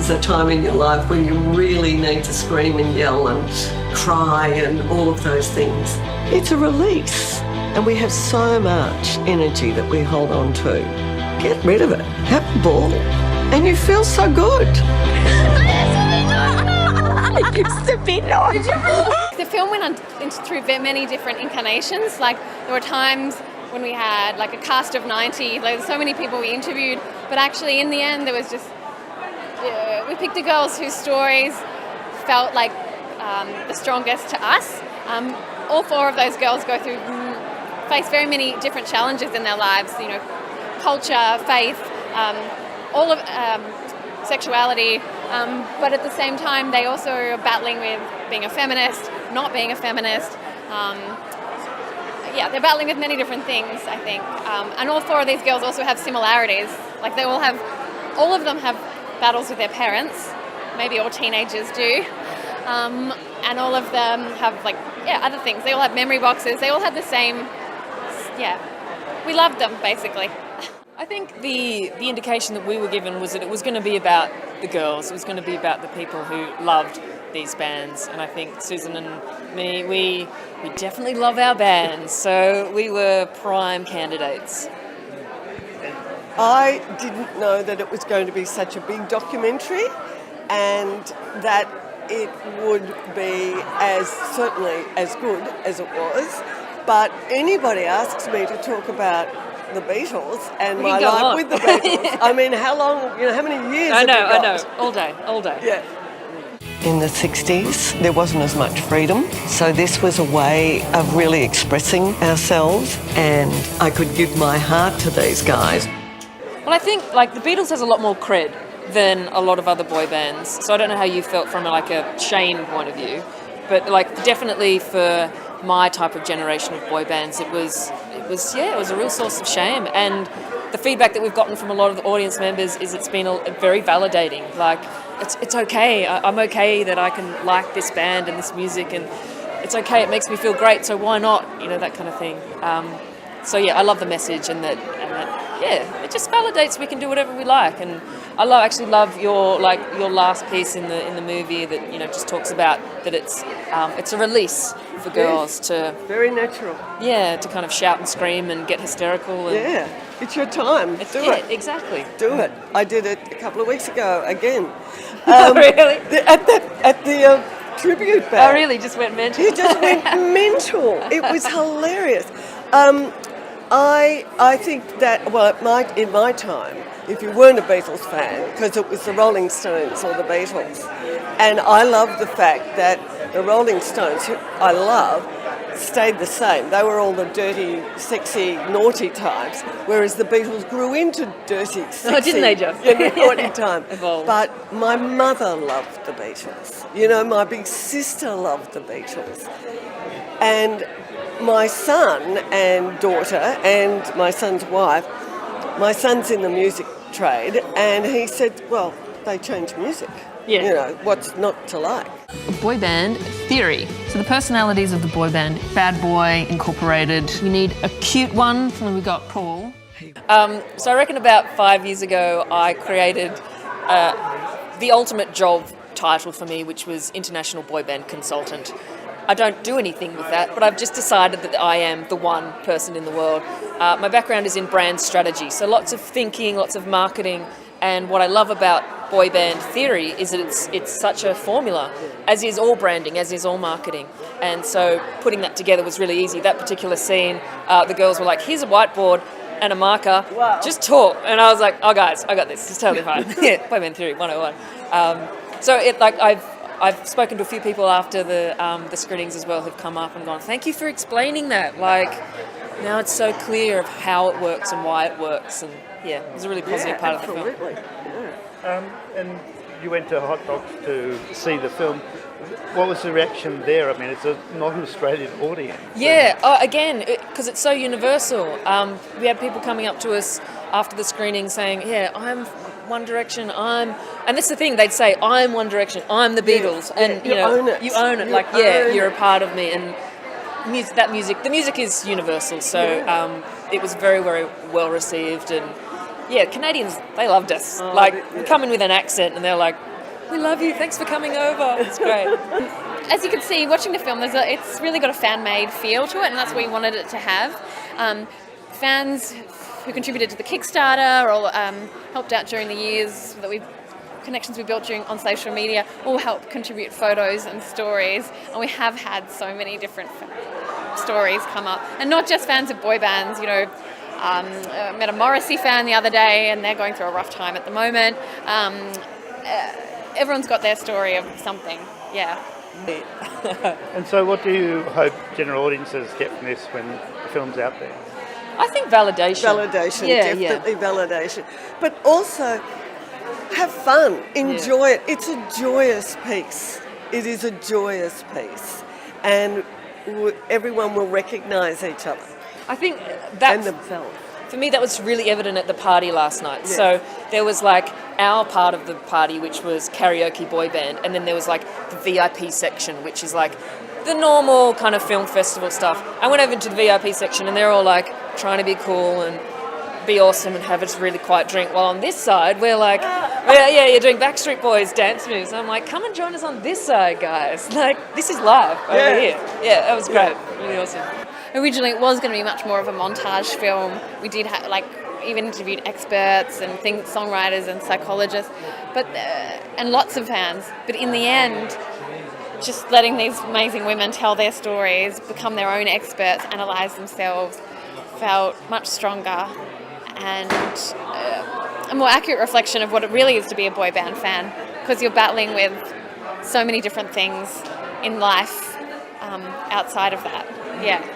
is a time in your life when you really need to scream and yell and cry and all of those things. It's a release, and we have so much energy that we hold on to. Get rid of it. Have a ball. And you feel so good. I used to be naughty. The film went through many different incarnations. Like, there were times when we had like a cast of 90, like so many people we interviewed, but actually in the end there was just, we picked the girls whose stories felt like the strongest to us. All four of those girls face very many different challenges in their lives, you know, culture, faith, all of sexuality, but at the same time they also are battling with being a feminist, not being a feminist. They're battling with many different things, I think. And all four of these girls also have similarities. Like, all of them have battles with their parents, maybe all teenagers do. And all of them have other things. They all have memory boxes. They all have the same, we loved them, basically. I think the indication that we were given was that it was going to be about the girls. It was going to be about the people who loved these bands. And I think Susan and me, we definitely love our bands. So we were prime candidates. I didn't know that it was going to be such a big documentary and that it would be certainly as good as it was. But anybody asks me to talk about the Beatles and my life with the Beatles. I mean, how many years I know, all day. Yeah. In the 60s, there wasn't as much freedom, so this was a way of really expressing ourselves, and I could give my heart to these guys. Well, I think the Beatles has a lot more cred than a lot of other boy bands, so I don't know how you felt from a Shane point of view, but definitely for my type of generation of boy bands, it was a real source of shame. And the feedback that we've gotten from a lot of the audience members is it's been very validating. It's okay. I'm okay that I can like this band and this music, and it's okay. It makes me feel great. So why not? That kind of thing. I love the message, and that it just validates we can do whatever we like. And I actually love your last piece in the movie that just talks about that it's a release for girls to very natural. Yeah, to kind of shout and scream and get hysterical. And it's your time. Do it. Exactly. Do it. I did it a couple of weeks ago again. Really? At the tribute band. Oh, really? Just went mental? He just went mental. It was hilarious. I think that, in my time, if you weren't a Beatles fan, because it was the Rolling Stones or the Beatles, and I love the fact that the Rolling Stones, who I love, stayed the same. They were all the dirty, sexy, naughty types, whereas the Beatles grew into dirty, sexy, didn't they, Jeff? naughty time. Evolved. But my mother loved the Beatles. My big sister loved the Beatles. And my son and daughter and my son's wife, my son's in the music trade, and he said, well, they change music. Yeah. What's not to like? Boy band theory. So the personalities of the boy band: bad boy, incorporated. We need a cute one, and then we got Paul. So I reckon about 5 years ago I created the ultimate job title for me, which was International Boy Band Consultant. I don't do anything with that, but I've just decided that I am the one person in the world. My background is in brand strategy, so lots of thinking, lots of marketing, and what I love about boy band theory is that it's such a formula, as is all branding, as is all marketing. And so putting that together was really easy. That particular scene, the girls were like, here's a whiteboard and a marker, just talk. And I was like, oh guys, I got this, it's totally fine. Yeah, boy band theory 101. I've spoken to a few people after the screenings as well who've come up and gone, thank you for explaining that. Now it's so clear of how it works and why it works. And it was a really positive part of the film. Absolutely. And you went to Hot Docs to see the film. What was the reaction there? I mean, it's not an Australian audience. Yeah, again, because it's so universal. We had people coming up to us after the screening saying, I'm One Direction, and that's the thing, they'd say, I'm One Direction, I'm the Beatles, and you own it. You own it, you're a part of me, and the music is universal, so it was very, very well received, and Canadians, they loved us. We come in with an accent, and they're like, We love you. Thanks for coming over. It's great. As you can see, watching the film, it's really got a fan-made feel to it, and that's what we wanted it to have. Fans who contributed to the Kickstarter or helped out during the years connections we built on social media all help contribute photos and stories, and we have had so many different stories come up, and not just fans of boy bands. I met a Morrissey fan the other day, and they're going through a rough time at the moment. Everyone's got their story of something. Yeah. And so what do you hope general audiences get from this when the film's out there? I think validation. Validation, Yeah, definitely validation. But also, have fun, enjoy it. It's a joyous piece. It is a joyous piece. And everyone will recognise each other I think that and themselves. for me, that was really evident at the party last night. So there was like our part of the party, which was karaoke boy band, and then there was like the VIP section, which is like the normal kind of film festival stuff. I went over to the VIP section, and they're all like trying to be cool and be awesome and have a really quiet drink. While on this side, we're like, you're doing Backstreet Boys dance moves. I'm like, come and join us on this side, guys. Like, this is live over here. Yeah, that was great. Really awesome. Originally, it was going to be much more of a montage film. We did have, even interviewed experts and songwriters and psychologists, and lots of fans. But in the end, just letting these amazing women tell their stories, become their own experts, analyse themselves, felt much stronger and a more accurate reflection of what it really is to be a boy band fan, because you're battling with so many different things in life outside of that. Yeah.